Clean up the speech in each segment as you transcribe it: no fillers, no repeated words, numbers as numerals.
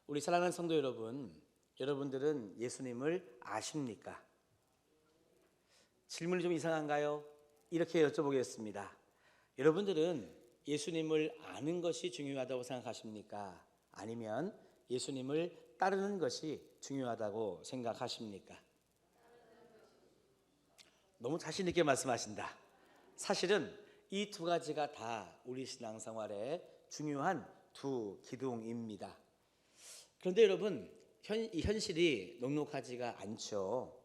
우리 사랑하는 성도 여러분, 여러분들은 예수님을 아십니까? 질문이 좀 이상한가요? 이렇게 여쭤보겠습니다. 여러분들은 예수님을 아는 것이 중요하다고 생각하십니까? 아니면 예수님을 따르는 것이 중요하다고 생각하십니까? 너무 자신 있게 말씀하신다. 사실은 이 두 가지가 다 우리 신앙생활에 중요한 두 기둥입니다. 그런데 여러분, 현실이 녹록하지가 않죠.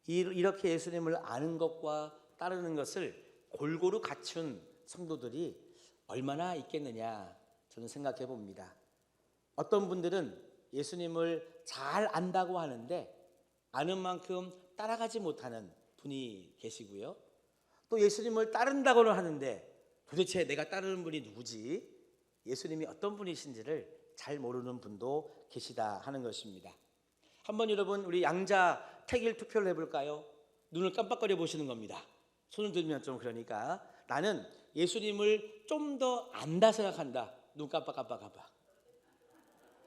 이렇게 예수님을 아는 것과 따르는 것을 골고루 갖춘 성도들이 얼마나 있겠느냐 저는 생각해 봅니다. 어떤 분들은 예수님을 잘 안다고 하는데 아는 만큼 따라가지 못하는 분이 계시고요. 또 예수님을 따른다고는 하는데 도대체 내가 따르는 분이 누구지? 예수님이 어떤 분이신지를 잘 모르는 분도 계시다 하는 것입니다. 한번 여러분 우리 양자 택일 투표를 해볼까요? 눈을 깜빡거려 보시는 겁니다. 손을 들면 좀 그러니까 나는 예수님을 좀 더 안다 생각한다. 눈 깜빡깜빡깜빡.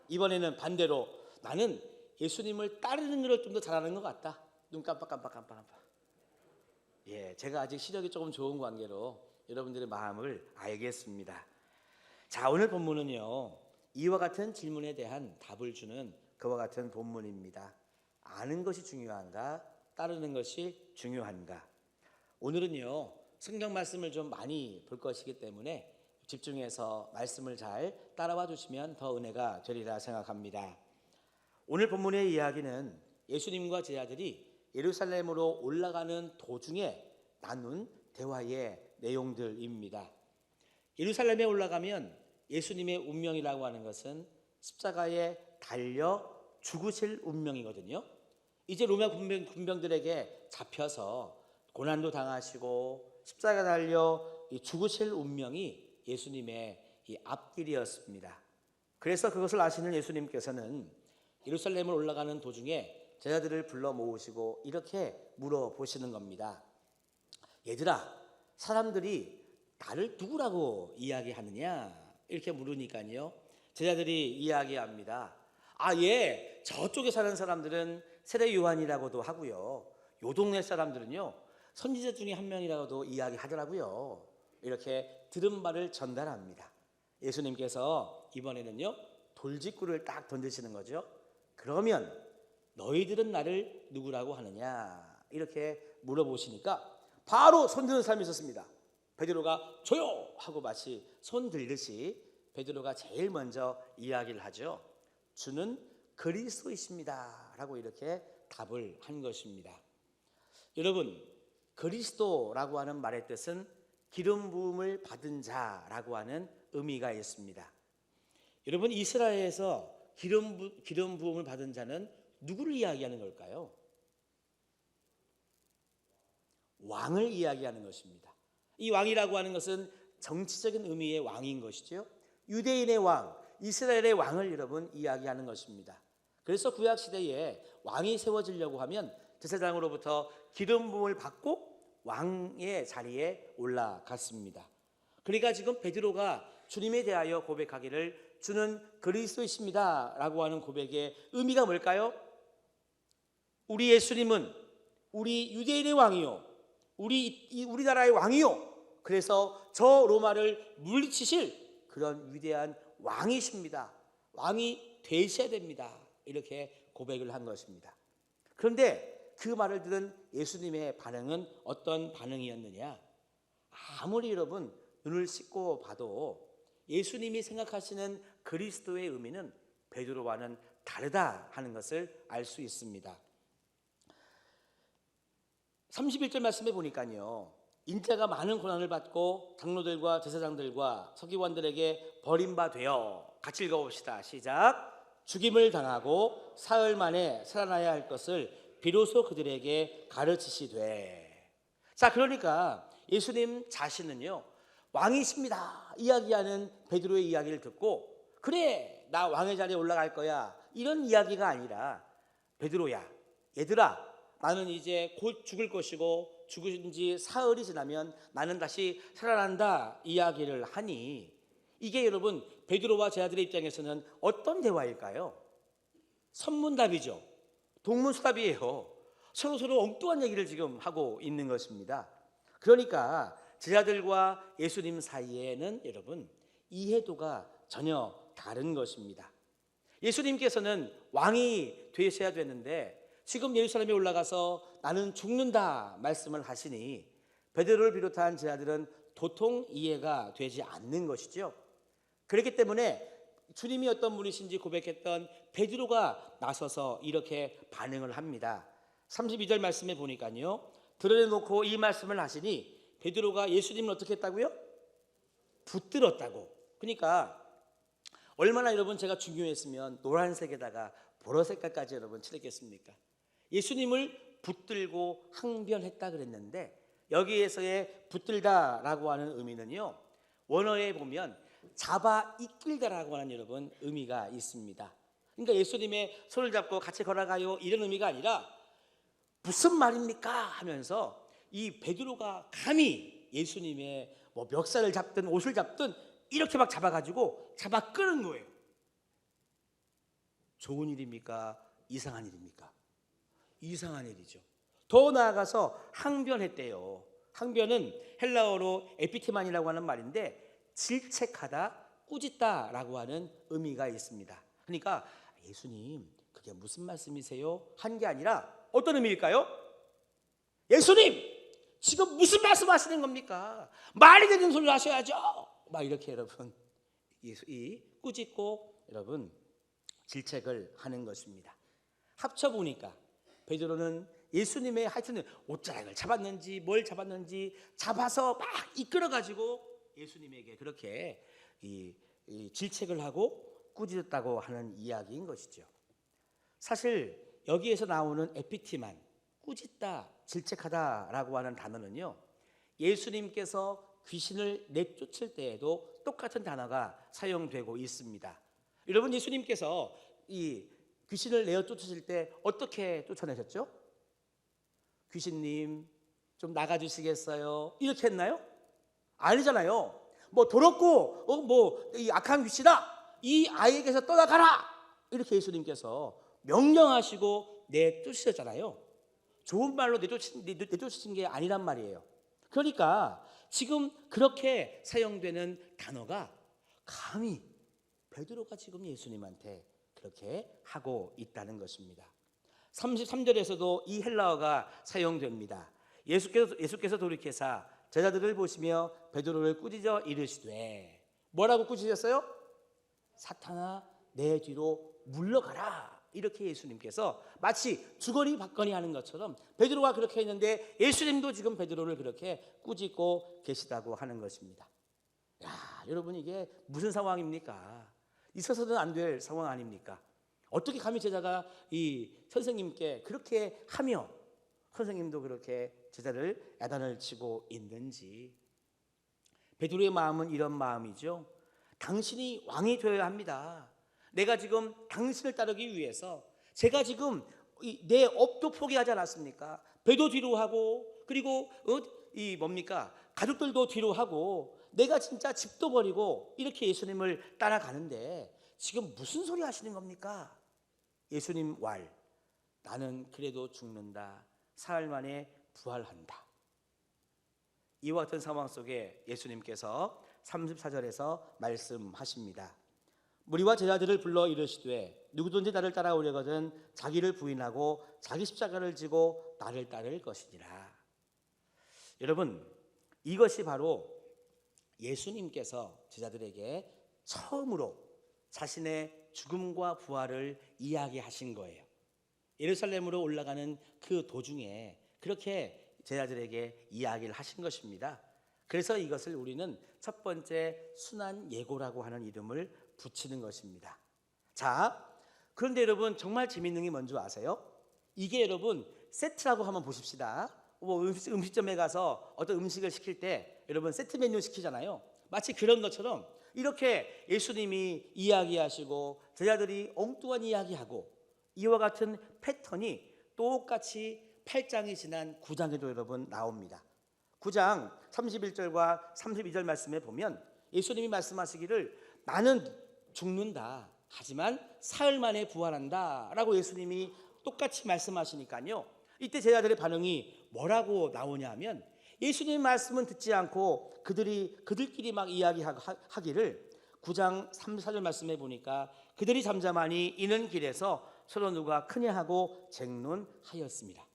이번에는 반대로 나는 예수님을 따르는 것을 좀 더 잘하는 것 같다. 눈 깜빡깜빡깜빡깜빡. 예, 제가 아직 시력이 조금 좋은 관계로 여러분들의 마음을 알겠습니다. 자, 오늘 본문은요, 이와 같은 질문에 대한 답을 주는 그와 같은 본문입니다. 아는 것이 중요한가? 따르는 것이 중요한가? 오늘은요, 성경 말씀을 좀 많이 볼 것이기 때문에 집중해서 말씀을 잘 따라와 주시면 더 은혜가 되리라 생각합니다. 오늘 본문의 이야기는 예수님과 제자들이 예루살렘으로 올라가는 도중에 나눈 대화의 내용들입니다. 예루살렘에 올라가면 예수님의 운명이라고 하는 것은 십자가에 달려 죽으실 운명이거든요. 이제 로마 군병들에게 잡혀서 고난도 당하시고 십자가 달려 죽으실 운명이 예수님의 이 앞길이었습니다. 그래서 그것을 아시는 예수님께서는 예루살렘을 올라가는 도중에 제자들을 불러 모으시고 이렇게 물어보시는 겁니다. 얘들아, 사람들이 나를 누구라고 이야기하느냐? 이렇게 물으니까요, 제자들이 이야기합니다. 예, 저쪽에 사는 사람들은 세례 요한이라고도 하고요, 요 동네 사람들은요 선지자 중에 한 명이라고도 이야기하더라고요. 이렇게 들은 바를 전달합니다. 예수님께서 이번에는요 돌직구를 딱 던지시는 거죠. 그러면 너희들은 나를 누구라고 하느냐? 이렇게 물어보시니까 바로 손드는 사람이 있었습니다. 베드로가 조용! 하고 마치 손 들듯이 베드로가 제일 먼저 이야기를 하죠. 주는 그리스도이십니다 라고 이렇게 답을 한 것입니다. 여러분, 그리스도라고 하는 말의 뜻은 기름 부음을 받은 자라고 하는 의미가 있습니다. 여러분, 이스라엘에서 기름 부음을 받은 자는 누구를 이야기하는 걸까요? 왕을 이야기하는 것입니다. 이 왕이라고 하는 것은 정치적인 의미의 왕인 것이죠. 유대인의 왕, 이스라엘의 왕을 여러분 이야기하는 것입니다. 그래서 구약 시대에 왕이 세워지려고 하면 제사장으로부터 기름 부음을 받고 왕의 자리에 올라갔습니다. 그러니까 지금 베드로가 주님에 대하여 고백하기를 주는 그리스도이십니다 라고 하는 고백의 의미가 뭘까요? 우리 예수님은 우리 유대인의 왕이요, 우리나라의 왕이요, 그래서 저 로마를 물리치실 그런 위대한 왕이십니다. 왕이 되셔야 됩니다. 이렇게 고백을 한 것입니다. 그런데 그 말을 들은 예수님의 반응은 어떤 반응이었느냐? 아무리 여러분 눈을 씻고 봐도 예수님이 생각하시는 그리스도의 의미는 베드로와는 다르다 하는 것을 알 수 있습니다. 31절 말씀에 보니까요, 인자가 많은 고난을 받고 장로들과 제사장들과 서기관들에게 버림받되어 같이 읽어봅시다. 시작. 죽임을 당하고 사흘 만에 살아나야 할 것을 비로소 그들에게 가르치시되. 자, 그러니까 예수님 자신은요 왕이십니다 이야기하는 베드로의 이야기를 듣고 그래 나 왕의 자리에 올라갈 거야 이런 이야기가 아니라 베드로야, 얘들아, 나는 이제 곧 죽을 것이고 죽은 지 사흘이 지나면 나는 다시 살아난다 이야기를 하니 이게 여러분 베드로와 제자들의 입장에서는 어떤 대화일까요? 선문답이죠. 동문서답이에요. 서로 엉뚱한 얘기를 지금 하고 있는 것입니다. 그러니까 제자들과 예수님 사이에는 여러분 이해도가 전혀 다른 것입니다. 예수님께서는 왕이 되셔야 되는데 지금 예루살렘에 올라가서 나는 죽는다 말씀을 하시니 베드로를 비롯한 제자들은 도통 이해가 되지 않는 것이죠. 그렇기 때문에 주님이 어떤 분이신지 고백했던 베드로가 나서서 이렇게 반응을 합니다. 32절 말씀에 보니까요, 드러내놓고 이 말씀을 하시니 베드로가 예수님을 어떻게 했다고요? 붙들었다고. 그러니까 얼마나 여러분 제가 중요했으면 노란색에다가 보라색깔까지 여러분 칠했겠습니까? 예수님을 붙들고 항변했다 그랬는데 여기에서의 붙들다라고 하는 의미는요, 원어에 보면 잡아 이끌다라고 하는 여러분 의미가 있습니다. 그러니까 예수님의 손을 잡고 같이 걸어가요 이런 의미가 아니라 무슨 말입니까 하면서 이 베드로가 감히 예수님의 뭐 멱살을 잡든 옷을 잡든 이렇게 막 잡아가지고 잡아 끄는 거예요. 좋은 일입니까? 이상한 일입니까? 이상한 일이죠. 더 나아가서 항변했대요. 항변은 헬라어로 에피티만이라고 하는 말인데 질책하다, 꾸짖다라고 하는 의미가 있습니다. 그러니까 예수님 그게 무슨 말씀이세요? 한 게 아니라 어떤 의미일까요? 예수님 지금 무슨 말씀하시는 겁니까? 말이 되는 소리를 하셔야죠. 막 이렇게 여러분 이 꾸짖고 여러분 질책을 하는 것입니다. 합쳐보니까 베드로는 예수님의 하여튼 옷자락을 잡았는지 뭘 잡았는지 잡아서 막 이끌어가지고 예수님에게 그렇게 이 질책을 하고 꾸짖었다고 하는 이야기인 것이죠. 사실 여기에서 나오는 에피티만, 꾸짖다, 질책하다라고 하는 단어는요, 예수님께서 귀신을 내쫓을 때에도 똑같은 단어가 사용되고 있습니다. 여러분 예수님께서 이 귀신을 내어 쫓으실 때 어떻게 쫓아내셨죠? 귀신님 좀 나가주시겠어요? 이렇게 했나요? 아니잖아요. 뭐 더럽고 뭐 이 악한 귀신아 이 아이에게서 떠나가라 이렇게 예수님께서 명령하시고 내쫓으셨잖아요. 좋은 말로 내쫓으신 게 아니란 말이에요. 그러니까 지금 그렇게 사용되는 단어가 감히 베드로가 지금 예수님한테 그렇게 하고 있다는 것입니다. 33절에서도 이 헬라어가 사용됩니다. 예수께서 돌이켜사 제자들을 보시며 베드로를 꾸짖어 이르시되 뭐라고 꾸짖으셨어요? 사탄아 내 뒤로 물러가라. 이렇게 예수님께서 마치 주거니 받거니 하는 것처럼 베드로가 그렇게 했는데 예수님도 지금 베드로를 그렇게 꾸짖고 계시다고 하는 것입니다. 야, 여러분 이게 무슨 상황입니까? 있어서는 안 될 상황 아닙니까? 어떻게 감히 제자가 이 선생님께 그렇게 하며 선생님도 그렇게 제자를 야단을 치고 있는지. 베드로의 마음은 이런 마음이죠. 당신이 왕이 되어야 합니다. 내가 지금 당신을 따르기 위해서 제가 지금 내 업도 포기하지 않았습니까? 배도 뒤로 하고 그리고 이 뭡니까? 가족들도 뒤로 하고 내가 진짜 집도 버리고 이렇게 예수님을 따라가는데 지금 무슨 소리 하시는 겁니까? 예수님 왈 나는 그래도 죽는다. 사흘 만에 부활한다. 이와 같은 상황 속에 예수님께서 34절에서 말씀하십니다. 무리와 제자들을 불러 이르시되 누구든지 나를 따라오려거든 자기를 부인하고 자기 십자가를 지고 나를 따를 것이니라. 여러분 이것이 바로 예수님께서 제자들에게 처음으로 자신의 죽음과 부활을 이야기하신 거예요. 예루살렘으로 올라가는 그 도중에 그렇게 제자들에게 이야기를 하신 것입니다. 그래서 이것을 우리는 첫 번째 순환 예고라고 하는 이름을 붙이는 것입니다. 자, 그런데 여러분 정말 재밌는 게 뭔지 아세요? 이게 여러분 세트라고 한번 보십시다. 뭐 음식점에 가서 어떤 음식을 시킬 때 여러분 세트 메뉴 시키잖아요. 마치 그런 것처럼 이렇게 예수님이 이야기하시고 제자들이 엉뚱한 이야기하고 이와 같은 패턴이 똑같이 8장이 지난 9장에도 여러분 나옵니다. 9장 31절과 32절 말씀에 보면 예수님이 말씀하시기를 나는 죽는다. 하지만 사흘 만에 부활한다 라고 예수님이 똑같이 말씀하시니까요, 이때 제자들의 반응이 뭐라고 나오냐 하면, 예수님 말씀은 듣지 않고 그들끼리 막 이야기하기를 9장 3, 4절 말씀해 보니까 그들이 잠잠하니 이는 길에서 서로 누가 크냐 하고 쟁론하였습니다.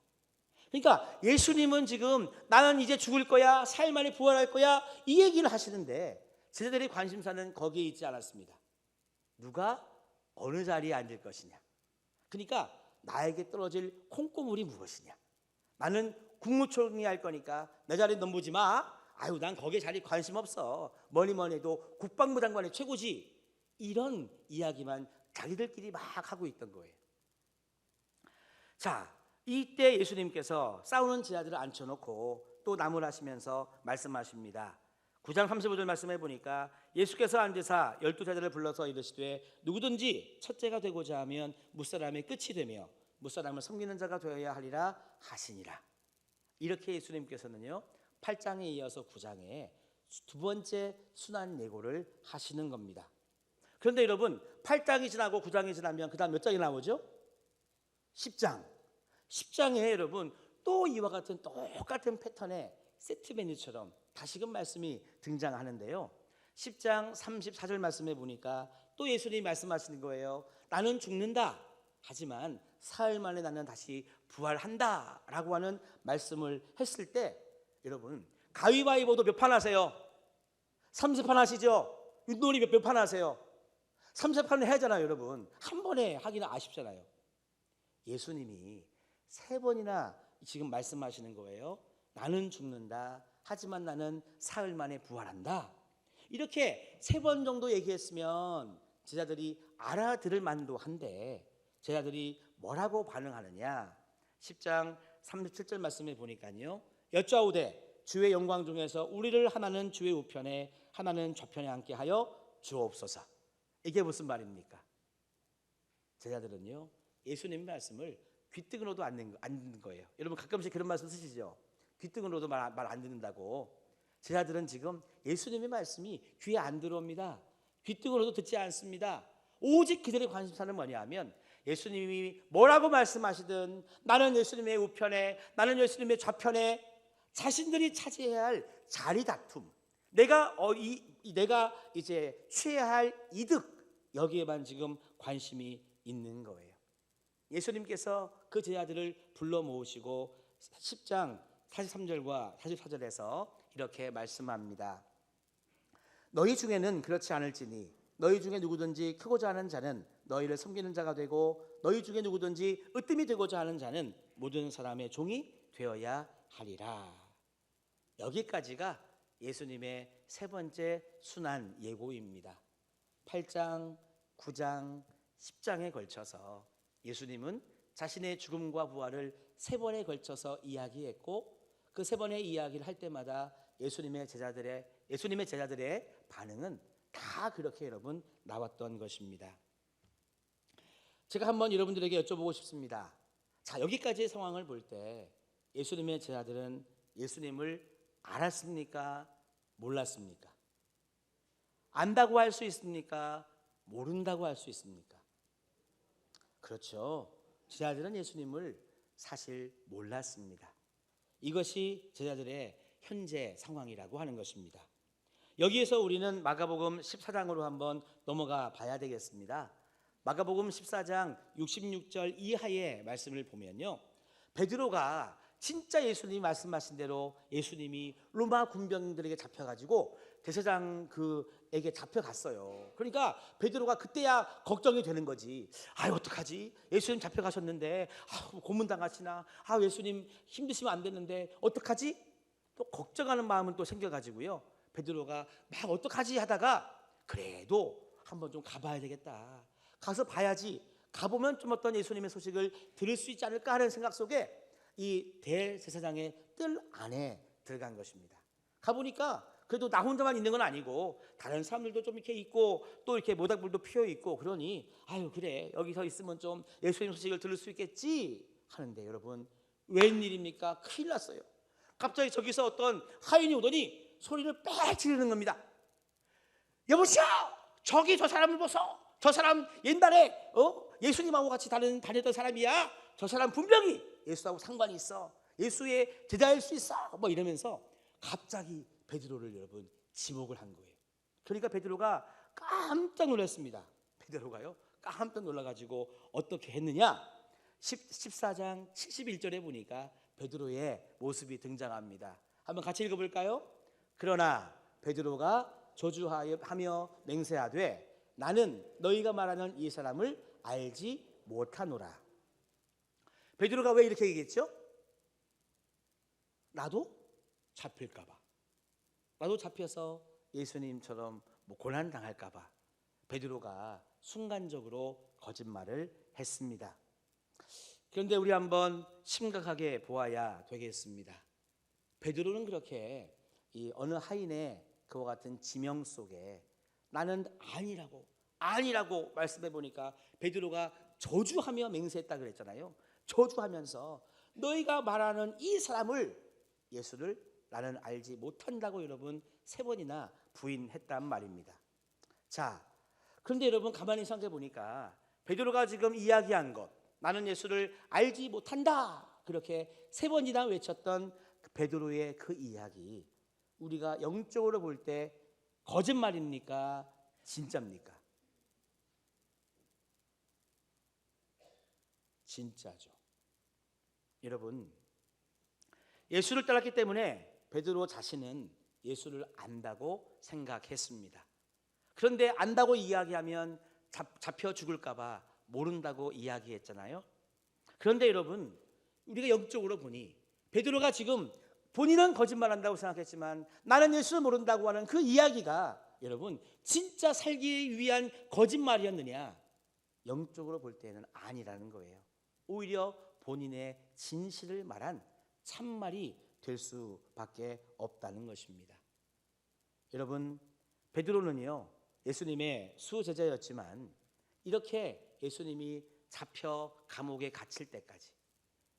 그러니까 예수님은 지금 나는 이제 죽을 거야, 사흘 만에 부활할 거야, 이 얘기를 하시는데 제자들의 관심사는 거기에 있지 않았습니다. 누가 어느 자리에 앉을 것이냐, 그러니까 나에게 떨어질 콩고물이 무엇이냐, 나는 국무총리 할 거니까 내 자리 넘보지 마, 아유 난 거기에 자리 관심 없어, 뭐니 해도 국방부 장관이 최고지, 이런 이야기만 자기들끼리 막 하고 있던 거예요. 자, 이때 예수님께서 싸우는 제자들을 앉혀놓고 또 나무라시면서 말씀하십니다. 9장 35절 말씀해 보니까 예수께서 앉으사 12제자를 불러서 이르시되 누구든지 첫째가 되고자 하면 무사람의 끝이 되며 무사람을 섬기는 자가 되어야 하리라 하시니라. 이렇게 예수님께서는요 8장에 이어서 9장에 두 번째 순환 예고를 하시는 겁니다. 그런데 여러분, 8장이 지나고 9장이 지나면 그 다음 몇 장이 나오죠? 10장. 10장에 여러분 또 이와 같은 똑같은 패턴의 세트 메뉴처럼 다시금 말씀이 등장하는데요, 10장 34절 말씀해 보니까 또 예수님이 말씀하시는 거예요. 나는 죽는다, 하지만 사흘 만에 나는 다시 부활한다 라고 하는 말씀을 했을 때, 여러분 가위바위보도 몇 판 하세요? 30판 하시죠? 윷놀이 몇 판 하세요? 30판을 해야 하잖아요. 여러분 한 번에 하기는 아쉽잖아요. 예수님이 3번이나 지금 말씀하시는 거예요. 나는 죽는다, 하지만 나는 사흘 만에 부활한다. 이렇게 3번 정도 얘기했으면 제자들이 알아들을 만도 한데 제자들이 뭐라고 반응하느냐, 10장 37절 말씀에 보니까요, 여짜오되 주의 영광 중에서 우리를 하나는 주의 우편에 하나는 좌편에 앉게 하여 주옵소서. 이게 무슨 말입니까? 제자들은요 예수님 말씀을 귀등으로도 안 듣는 거예요. 여러분 가끔씩 그런 말씀 쓰시죠? 귀등으로도 말 안 듣는다고. 제자들은 지금 예수님의 말씀이 귀에 안 들어옵니다. 귀등으로도 듣지 않습니다. 오직 그들의 관심사는 뭐냐 하면 예수님이 뭐라고 말씀하시든 나는 예수님의 우편에, 나는 예수님의 좌편에, 자신들이 차지해야 할 자리 다툼, 내가 이제 취해야 할 이득, 여기에만 지금 관심이 있는 거예요. 예수님께서 그 제자들을 불러 모으시고 10장 43절과 44절에서 이렇게 말씀합니다. 너희 중에는 그렇지 않을지니 너희 중에 누구든지 크고자 하는 자는 너희를 섬기는 자가 되고 너희 중에 누구든지 으뜸이 되고자 하는 자는 모든 사람의 종이 되어야 하리라. 여기까지가 예수님의 3번째 순환 예고입니다. 8장, 9장, 10장에 걸쳐서 예수님은 자신의 죽음과 부활을 3번에 걸쳐서 이야기했고, 그 3번의 이야기를 할 때마다 예수님의 제자들의 반응은 다 그렇게 여러분 나왔던 것입니다. 제가 한번 여러분들에게 여쭤보고 싶습니다. 자, 여기까지의 상황을 볼 때 예수님의 제자들은 예수님을 알았습니까? 몰랐습니까? 안다고 할 수 있습니까? 모른다고 할 수 있습니까? 그렇죠. 제자들은 예수님을 사실 몰랐습니다. 이것이 제자들의 현재 상황이라고 하는 것입니다. 여기에서 우리는 마가복음 14장으로 한번 넘어가 봐야 되겠습니다. 마가복음 14장 66절 이하의 말씀을 보면요, 베드로가 진짜 예수님이 말씀하신 대로 예수님이 로마 군병들에게 잡혀가지고 대제사장 그에게 잡혀갔어요. 그러니까 베드로가 그때야 걱정이 되는 거지. 어떡하지? 예수님 잡혀가셨는데 고문당하시나? 예수님 힘드시면 안 되는데 어떡하지? 또 걱정하는 마음은 또 생겨가지고요, 베드로가 막 어떡하지 하다가 그래도 한번 좀 가봐야 되겠다, 가서 봐야지, 가보면 좀 어떤 예수님의 소식을 들을 수 있지 않을까 하는 생각 속에 이 대제사장의 뜰 안에 들어간 것입니다. 가보니까 그래도 나 혼자만 있는 건 아니고 다른 사람들도 좀 이렇게 있고 또 이렇게 모닥불도 피어 있고, 그러니 그래 여기서 있으면 좀 예수님 소식을 들을 수 있겠지 하는데, 여러분 웬일입니까? 큰일 났어요. 갑자기 저기서 어떤 하인이 오더니 소리를 빽 지르는 겁니다. 여보시오, 저기 저 사람을 보소, 저 사람 옛날에 예수님하고 같이 다녔던 사람이야. 저 사람 분명히 예수하고 상관이 있어. 예수의 제자일 수 있어. 뭐 이러면서 갑자기 베드로를 여러분 지목을 한 거예요. 그러니까 베드로가 깜짝 놀랐습니다. 베드로가요 깜짝 놀라가지고 어떻게 했느냐, 14장 71절에 보니까 베드로의 모습이 등장합니다. 한번 같이 읽어볼까요? 그러나 베드로가 저주하며 맹세하되 나는 너희가 말하는 이 사람을 알지 못하노라. 베드로가 왜 이렇게 얘기했죠? 나도 잡힐까 봐, 나도 잡혀서 예수님처럼 뭐 고난 당할까 봐 베드로가 순간적으로 거짓말을 했습니다. 그런데 우리 한번 심각하게 보아야 되겠습니다. 베드로는 그렇게 이 어느 하인의 그와 같은 지명 속에 나는 아니라고 말씀해 보니까 베드로가 저주하며 맹세했다 그랬잖아요. 저주하면서 너희가 말하는 이 사람을, 예수를 나는 알지 못한다고 여러분 3번이나 부인했단 말입니다. 자, 그런데 여러분 가만히 생각해 보니까 베드로가 지금 이야기한 것, 나는 예수를 알지 못한다, 그렇게 3번이나 외쳤던 베드로의 그 이야기, 우리가 영적으로 볼 때 거짓말입니까? 진짜입니까? 진짜죠. 여러분, 예수를 따랐기 때문에 베드로 자신은 예수를 안다고 생각했습니다. 그런데 안다고 이야기하면 잡혀 죽을까 봐 모른다고 이야기했잖아요. 그런데 여러분, 우리가 영적으로 보니 베드로가 지금 본인은 거짓말한다고 생각했지만 나는 예수를 모른다고 하는 그 이야기가 여러분 진짜 살기 위한 거짓말이었느냐? 영적으로 볼 때는 아니라는 거예요. 오히려 본인의 진실을 말한 참말이 될 수밖에 없다는 것입니다. 여러분, 베드로는요 예수님의 수제자였지만 이렇게 예수님이 잡혀 감옥에 갇힐 때까지,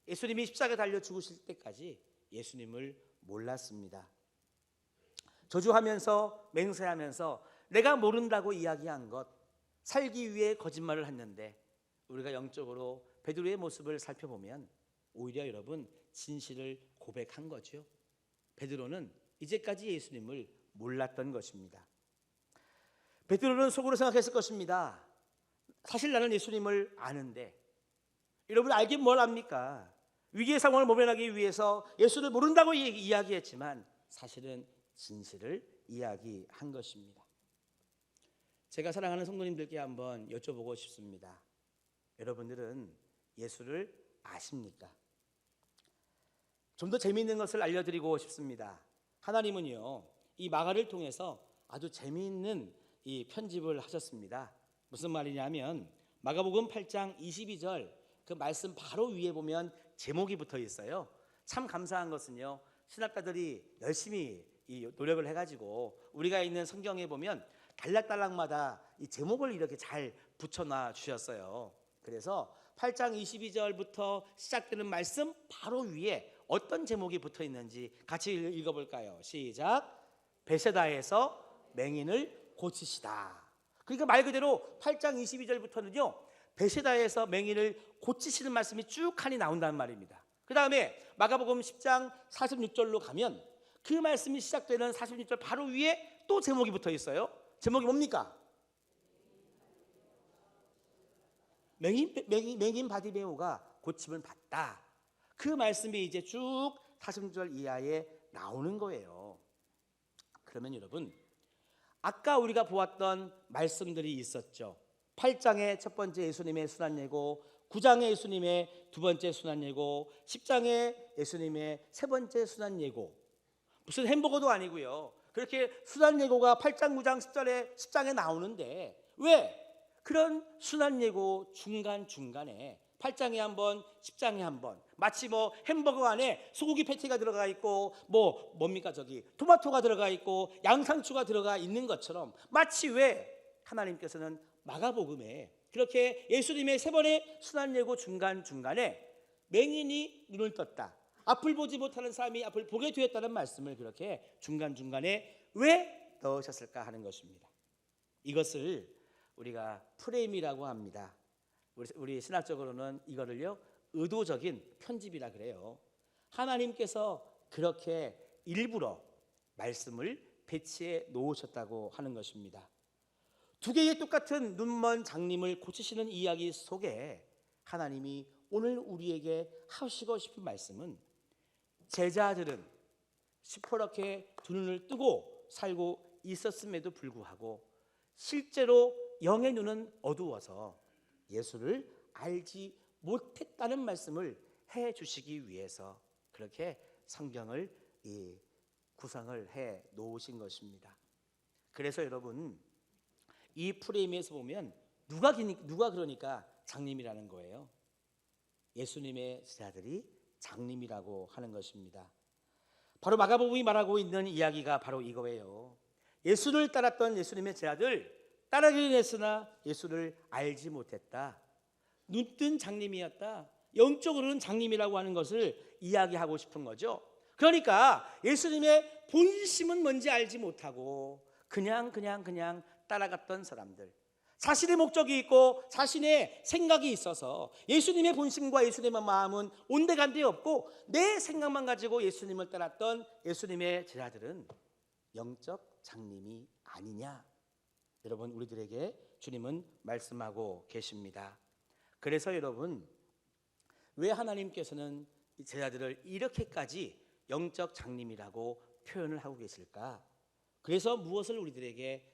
예수님이 십자가에 달려 죽으실 때까지 예수님을 몰랐습니다. 저주하면서 맹세하면서 내가 모른다고 이야기한 것, 살기 위해 거짓말을 했는데 우리가 영적으로 베드로의 모습을 살펴보면 오히려 여러분 진실을 고백한 거죠. 베드로는 이제까지 예수님을 몰랐던 것입니다. 베드로는 속으로 생각했을 것입니다. 사실 나는 예수님을 아는데, 여러분 알긴 뭘 압니까? 위기의 상황을 모면하기 위해서 예수를 모른다고 이야기했지만 사실은 진실을 이야기한 것입니다. 제가 사랑하는 성도님들께 한번 여쭤보고 싶습니다. 여러분들은 예수를 아십니까? 좀 더 재미있는 것을 알려드리고 싶습니다. 하나님은요 이 마가를 통해서 아주 재미있는 이 편집을 하셨습니다. 무슨 말이냐면 마가복음 8장 22절 그 말씀 바로 위에 보면 제목이 붙어 있어요. 참 감사한 것은요 신학자들이 열심히 이 노력을 해가지고 우리가 있는 성경에 보면 단락단락마다 이 제목을 이렇게 잘 붙여놔 주셨어요. 그래서 8장 22절부터 시작되는 말씀 바로 위에 어떤 제목이 붙어 있는지 같이 읽어볼까요? 시작. 베세다에서 맹인을 고치시다. 그러니까 말 그대로 8장 22절부터는요 베세다에서 맹인을 고치시는 말씀이 쭉 칸이 나온다는 말입니다. 그 다음에 마가복음 10장 46절로 가면 그 말씀이 시작되는 46절 바로 위에 또 제목이 붙어 있어요. 제목이 뭡니까? 맹인 바디메오가 고침을 받다. 그 말씀이 이제 쭉 46절 이하에 나오는 거예요. 그러면 여러분 아까 우리가 보았던 말씀들이 있었죠. 8장의 첫 번째 예수님의 순환예고, 9장의 예수님의 두 번째 순환예고, 10장의 예수님의 세 번째 순환예고. 무슨 햄버거도 아니고요. 그렇게 순환예고가 8장, 9장, 10장에 나오는데 왜 그런 순환예고 중간중간에 8장에 한 번, 10장에 한 번, 마치 뭐 햄버거 안에 소고기 패티가 들어가 있고 뭡니까 저기 토마토가 들어가 있고 양상추가 들어가 있는 것처럼 마치 왜 하나님께서는 마가복음에 그렇게 예수님의 세 번의 순환예고 중간중간에 맹인이 눈을 떴다, 앞을 보지 못하는 사람이 앞을 보게 되었다는 말씀을 그렇게 중간중간에 왜 넣으셨을까 하는 것입니다. 이것을 우리가 프레임이라고 합니다. 우리 신학적으로는 이거를요 의도적인 편집이라 그래요. 하나님께서 그렇게 일부러 말씀을 배치해 놓으셨다고 하는 것입니다. 두 개의 똑같은 눈먼 장님을 고치시는 이야기 속에 하나님이 오늘 우리에게 하시고 싶은 말씀은 제자들은 시퍼렇게 두 눈을 뜨고 살고 있었음에도 불구하고 실제로 영의 눈은 어두워서 예수를 알지 못했다는 말씀을 해 주시기 위해서 그렇게 성경을 구성을 해 놓으신 것입니다. 그래서 여러분 이 프레임에서 보면 누가 그러니까 장님이라는 거예요. 예수님의 제자들이 장님이라고 하는 것입니다. 바로 마가복음이 말하고 있는 이야기가 바로 이거예요. 예수를 따랐던 예수님의 제자들 따르기는 했으나 예수를 알지 못했다. 눈뜬 장님이었다. 영적으로는 장님이라고 하는 것을 이야기하고 싶은 거죠. 그러니까 예수님의 본심은 뭔지 알지 못하고 그냥 따라갔던 사람들, 자신의 목적이 있고 자신의 생각이 있어서 예수님의 본심과 예수님의 마음은 온데간데 없고 내 생각만 가지고 예수님을 따랐던 예수님의 제자들은 영적 장님이 아니냐, 여러분 우리들에게 주님은 말씀하고 계십니다. 그래서 여러분 왜 하나님께서는 제자들을 이렇게까지 영적 장님이라고 표현을 하고 계실까? 그래서 무엇을 우리들에게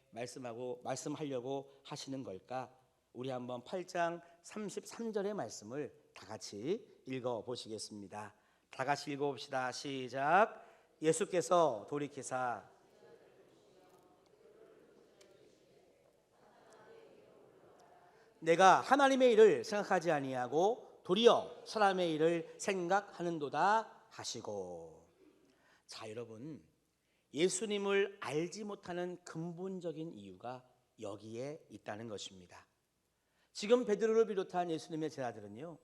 말씀하려고 하시는 걸까? 우리 한번 8장 33절의 말씀을 다 같이 읽어 보시겠습니다. 다 같이 읽어 봅시다. 시작. 예수께서 돌이키사 내가 하나님의 일을 생각하지 아니하고 도리어 사람의 일을 생각하는도다 하시고. 자, 여러분 예수님을 알지 못하는 근본적인 이유가 여기에 있다는 것입니다. 지금 베드로를 비롯한 예수님의 제자들은요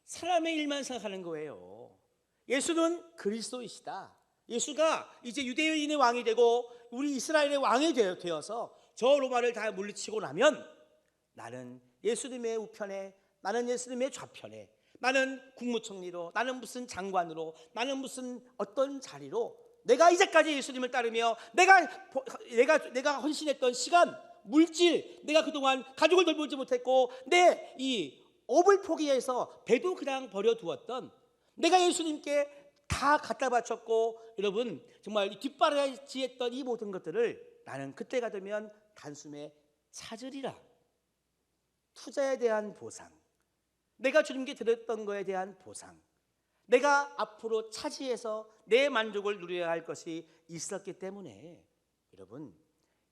사람의 일만 생각하는 거예요. 예수는 그리스도이시다. 예수가 이제 유대인의 왕이 되고 우리 이스라엘의 왕이 되어서 저 로마를 다 물리치고 나면 나는 예수님의 우편에, 나는 예수님의 좌편에, 나는 국무총리로, 나는 무슨 장관으로, 나는 무슨 어떤 자리로 내가 이제까지 예수님을 따르며 내가 헌신했던 시간, 물질, 내가 그동안 가족을 돌보지 못했고 내 이 업을 포기해서 배도 그냥 버려두었던 내가 예수님께 다 갖다 바쳤고 여러분 정말 뒷바라지했던 이 모든 것들을 나는 그때가 되면 단숨에 찾으리라. 투자에 대한 보상, 내가 주님께 드렸던 거에 대한 보상, 내가 앞으로 차지해서 내 만족을 누려야 할 것이 있었기 때문에 여러분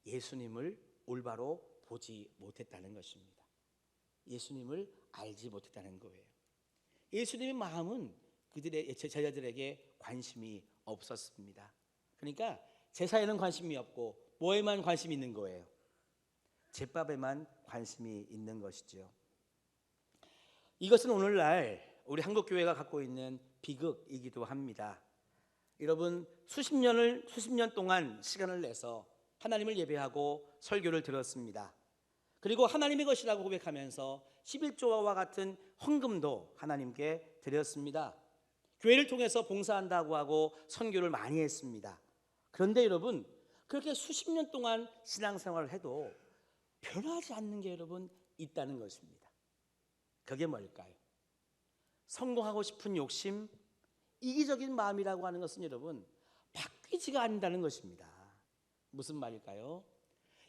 예수님을 올바로 보지 못했다는 것입니다. 예수님을 알지 못했다는 거예요. 예수님의 마음은 그들의 제자들에게 관심이 없었습니다. 그러니까 제사에는 관심이 없고 뭐에만 관심이 있는 거예요? 제밥에만 관심이 있는 것이죠. 이것은 오늘날 우리 한국교회가 갖고 있는 비극이기도 합니다. 여러분 수십 년 동안 시간을 내서 하나님을 예배하고 설교를 들었습니다. 그리고 하나님의 것이라고 고백하면서 11조와 같은 헌금도 하나님께 드렸습니다. 교회를 통해서 봉사한다고 하고 선교를 많이 했습니다. 그런데 여러분 그렇게 수십 년 동안 신앙생활을 해도 변하지 않는 게 여러분 있다는 것입니다. 그게 뭘까요? 성공하고 싶은 욕심, 이기적인 마음이라고 하는 것은 여러분 바뀌지가 않는다는 것입니다. 무슨 말일까요?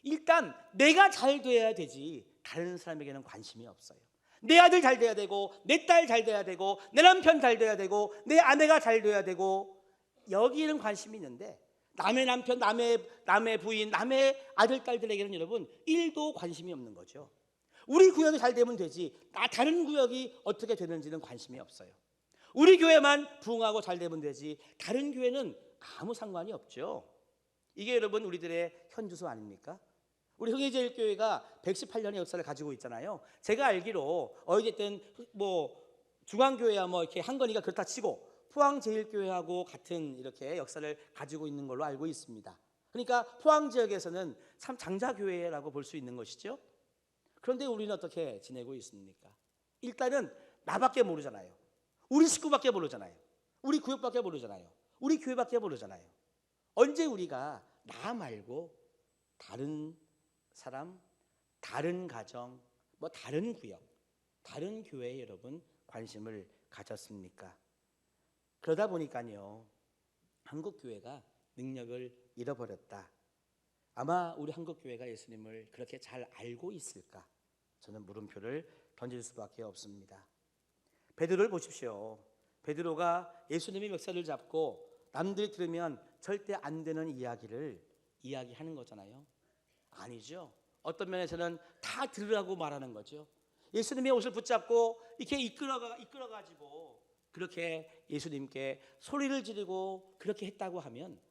일단 내가 잘 돼야 되지 다른 사람에게는 관심이 없어요. 내 아들 잘 돼야 되고 내 딸 잘 돼야 되고 내 남편 잘 돼야 되고 내 아내가 잘 돼야 되고 여기에는 관심이 있는데 남의 남편, 남의 부인, 남의 아들, 딸들에게는 여러분 1도 관심이 없는 거죠. 우리 구역이 잘 되면 되지 다른 구역이 어떻게 되는지는 관심이 없어요. 우리 교회만 부흥하고 잘 되면 되지 다른 교회는 아무 상관이 없죠. 이게 여러분 우리들의 현주소 아닙니까? 우리 흥해제일교회가 118년의 역사를 가지고 있잖아요. 제가 알기로 어쨌든 뭐 중앙교회야 뭐 이렇게 한건이가 그렇다 치고 포항제일교회하고 같은 이렇게 역사를 가지고 있는 걸로 알고 있습니다. 그러니까 포항 지역에서는 참 장자교회라고 볼 수 있는 것이죠. 그런데 우리는 어떻게 지내고 있습니까? 일단은 나밖에 모르잖아요. 우리 식구밖에 모르잖아요. 우리 구역밖에 모르잖아요. 우리 교회밖에 모르잖아요. 언제 우리가 나 말고 다른 사람, 다른 가정, 뭐 다른 구역, 다른 교회에 여러분 관심을 가졌습니까? 그러다 보니까요, 한국 교회가 능력을 잃어버렸다. 아마 우리 한국 교회가 예수님을 그렇게 잘 알고 있을까? 저는 물음표를 던질 수밖에 없습니다. 베드로를 보십시오. 베드로가 예수님의 멱살을 잡고 남들이 들으면 절대 안 되는 이야기를 이야기하는 거잖아요. 아니죠. 어떤 면에서는 다 들으라고 말하는 거죠. 예수님의 옷을 붙잡고 이렇게 이끌어가지고 그렇게 예수님께 소리를 지르고 그렇게 했다고 하면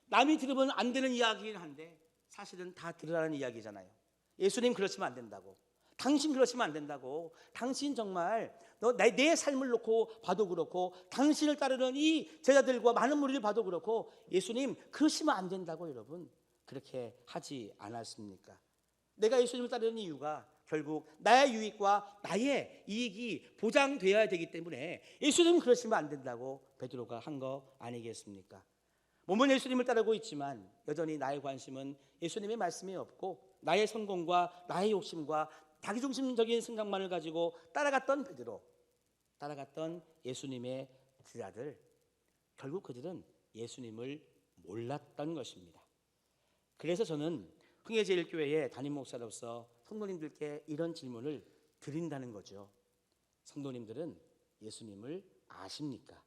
남이 들으면 안 되는 이야기긴 한데 사실은 다 들으라는 이야기잖아요. 예수님 그러시면 안 된다고. 당신 그러시면 안 된다고. 당신 정말 내 삶을 놓고 봐도 그렇고 당신을 따르는 이 제자들과 많은 무리를 봐도 그렇고 예수님 그러시면 안 된다고 여러분 그렇게 하지 않았습니까? 내가 예수님을 따르는 이유가 결국 나의 유익과 나의 이익이 보장되어야 되기 때문에 예수님 그러시면 안 된다고 베드로가 한 거 아니겠습니까? 몸은 예수님을 따르고 있지만 여전히 나의 관심은 예수님의 말씀이 없고 나의 성공과 나의 욕심과 자기중심적인 생각만을 가지고 따라갔던 베드로, 따라갔던 예수님의 제자들, 결국 그들은 예수님을 몰랐던 것입니다. 그래서 저는 흥해제일교회의 담임 목사로서 성도님들께 이런 질문을 드린다는 거죠. 성도님들은 예수님을 아십니까?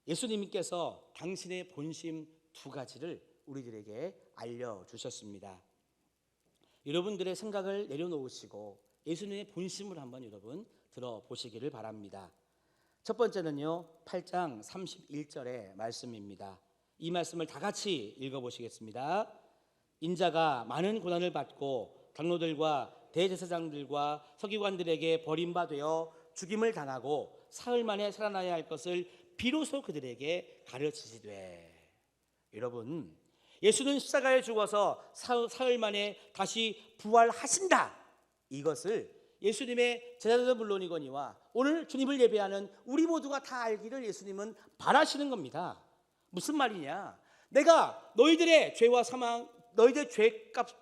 예수님께서 당신의 본심 두 가지를 우리들에게 알려주셨습니다. 여러분들의 생각을 내려놓으시고 예수님의 본심을 한번 여러분 들어보시기를 바랍니다. 첫 번째는요, 8장 31절의 말씀입니다. 이 말씀을 다 같이 읽어보시겠습니다. 인자가 많은 고난을 받고 장로들과 대제사장들과 서기관들에게 버림받아 죽임을 당하고 사흘 만에 살아나야 할 것을 비로소 그들에게 가르치시되. 여러분, 예수는 십자가에 죽어서 사흘 만에 다시 부활하신다. 이것을 예수님의 제자들은 물론이거니와 오늘 주님을 예배하는 우리 모두가 다 알기를 예수님은 바라시는 겁니다. 무슨 말이냐? 내가 너희들의 죄와 사망, 너희들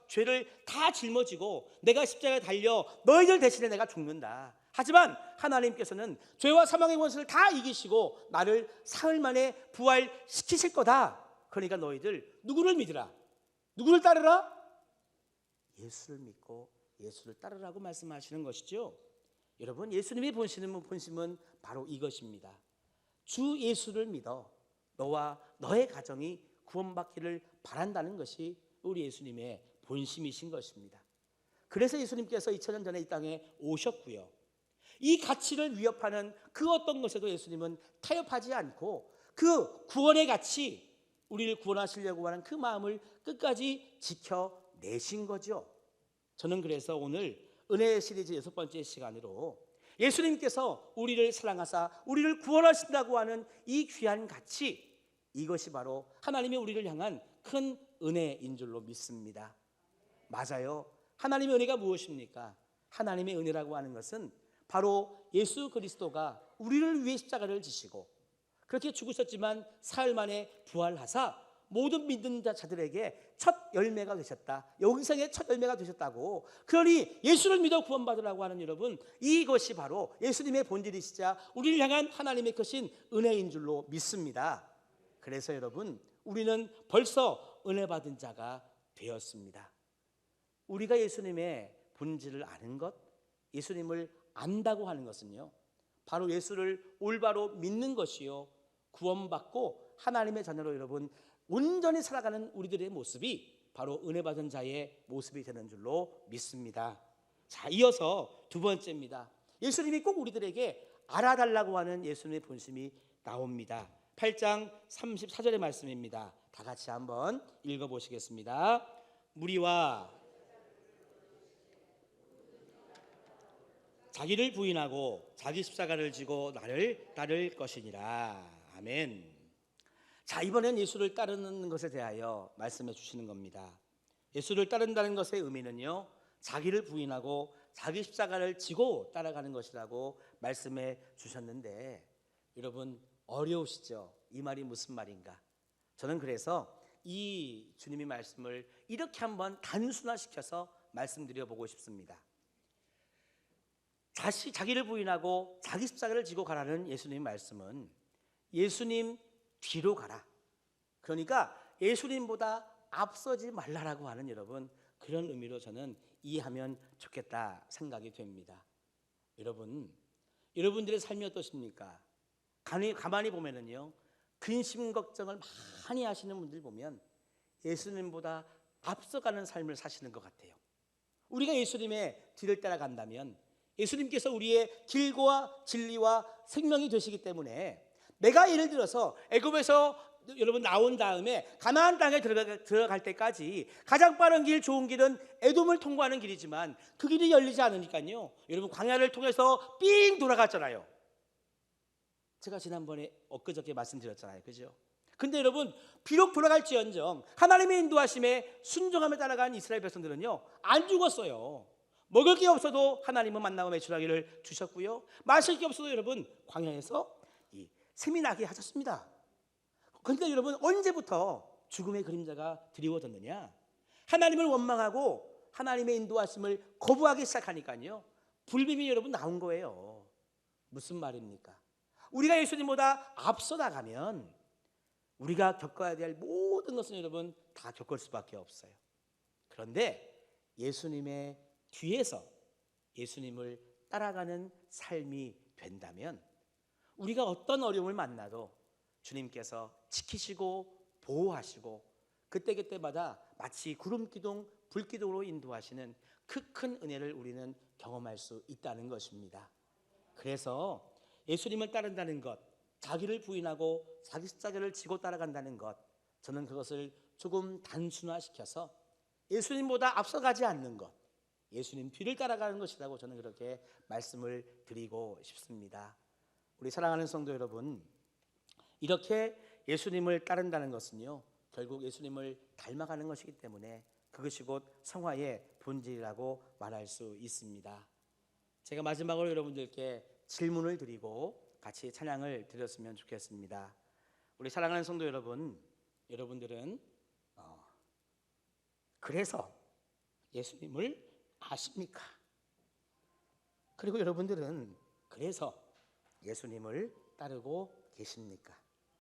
죄를 다 짊어지고 내가 십자가에 달려 너희들 대신에 내가 죽는다. 하지만 하나님께서는 죄와 사망의 원수를 다 이기시고 나를 사흘 만에 부활시키실 거다. 그러니까 너희들 누구를 믿으라? 누구를 따르라? 예수를 믿고 예수를 따르라고 말씀하시는 것이죠. 여러분, 예수님의 본심은 바로 이것입니다. 주 예수를 믿어 너와 너의 가정이 구원받기를 바란다는 것이 우리 예수님의 본심이신 것입니다. 그래서 예수님께서 2000년 전에 이 땅에 오셨고요. 이 가치를 위협하는 그 어떤 것에도 예수님은 타협하지 않고 그 구원의 가치, 우리를 구원하시려고 하는 그 마음을 끝까지 지켜내신 거죠. 저는 그래서 오늘 은혜 시리즈 6번째 시간으로 예수님께서 우리를 사랑하사 우리를 구원하신다고 하는 이 귀한 가치, 이것이 바로 하나님의 우리를 향한 큰 은혜인 줄로 믿습니다. 맞아요. 하나님의 은혜가 무엇입니까? 하나님의 은혜라고 하는 것은 바로 예수 그리스도가 우리를 위해 십자가를 지시고 그렇게 죽으셨지만 사흘 만에 부활하사 모든 믿는 자들에게 첫 열매가 되셨다. 영생의 첫 열매가 되셨다고. 그러니 예수를 믿어 구원받으라고 하는 여러분, 이것이 바로 예수님의 본질이시자 우리를 향한 하나님의 크신 은혜인 줄로 믿습니다. 그래서 여러분, 우리는 벌써 은혜 받은 자가 되었습니다. 우리가 예수님의 본질을 아는 것, 예수님을 안다고 하는 것은요, 바로 예수를 올바로 믿는 것이요, 구원받고 하나님의 자녀로 여러분 온전히 살아가는 우리들의 모습이 바로 은혜 받은 자의 모습이 되는 줄로 믿습니다. 자, 이어서 두 번째입니다. 예수님이 꼭 우리들에게 알아달라고 하는 예수님의 본심이 나옵니다. 8장 34절의 말씀입니다. 다 같이 한번 읽어보시겠습니다. 무리와 자기를 부인하고 자기 십자가를 지고 나를 따를 것이니라. 아멘. 자, 이번엔 예수를 따르는 것에 대하여 말씀해 주시는 겁니다. 예수를 따른다는 것의 의미는요, 자기를 부인하고 자기 십자가를 지고 따라가는 것이라고 말씀해 주셨는데 여러분 어려우시죠? 이 말이 무슨 말인가? 저는 그래서 이 주님의 말씀을 이렇게 한번 단순화시켜서 말씀드려 보고 싶습니다. 자기를 부인하고 자기 십자가를 지고 가라는 예수님의 말씀은 예수님 뒤로 가라. 그러니까 예수님보다 앞서지 말라라고 하는 여러분 그런 의미로 저는 이해하면 좋겠다 생각이 됩니다. 여러분들의 삶이 어떠십니까? 가만히 보면은요 근심 걱정을 많이 하시는 분들 보면 예수님보다 앞서가는 삶을 사시는 것 같아요. 우리가 예수님의 뒤를 따라간다면 예수님께서 우리의 길과 진리와 생명이 되시기 때문에 내가 예를 들어서 애굽에서 여러분 나온 다음에 가나안 땅에 들어갈 때까지 가장 빠른 길, 좋은 길은 에돔을 통과하는 길이지만 그 길이 열리지 않으니까요 여러분 광야를 통해서 삥 돌아갔잖아요. 제가 지난번에 엊그저께 말씀드렸잖아요. 그죠? 근데 여러분 비록 돌아갈지언정 하나님의 인도하심에 순종함에 따라간 이스라엘 백성들은요 안 죽었어요. 먹을 게 없어도 하나님은 만나와 메추라기를 주셨고요 마실 게 없어도 여러분 광야에서 이 샘이 나게 하셨습니다. 그런데 여러분 언제부터 죽음의 그림자가 드리워졌느냐? 하나님을 원망하고 하나님의 인도하심을 거부하기 시작하니까요 불뱀이 여러분 나온 거예요. 무슨 말입니까? 우리가 예수님보다 앞서 나가면 우리가 겪어야 될 모든 것은 여러분 다 겪을 수밖에 없어요. 그런데 예수님의 뒤에서 예수님을 따라가는 삶이 된다면 우리가 어떤 어려움을 만나도 주님께서 지키시고 보호하시고 그때그때마다 마치 구름기둥 불기둥으로 인도하시는 그 큰 은혜를 우리는 경험할 수 있다는 것입니다. 그래서 예수님을 따른다는 것, 자기를 부인하고 자기 십자가를 지고 따라간다는 것, 저는 그것을 조금 단순화시켜서 예수님보다 앞서가지 않는 것, 예수님 뒤를 따라가는 것이라고 저는 그렇게 말씀을 드리고 싶습니다. 우리 사랑하는 성도 여러분, 이렇게 예수님을 따른다는 것은요 결국 예수님을 닮아가는 것이기 때문에 그것이 곧 성화의 본질이라고 말할 수 있습니다. 제가 마지막으로 여러분들께 질문을 드리고 같이 찬양을 드렸으면 좋겠습니다. 우리 사랑하는 성도 여러분, 여러분들은 그래서 예수님을 아십니까? 그리고 여러분들은 그래서 예수님을 따르고 계십니까?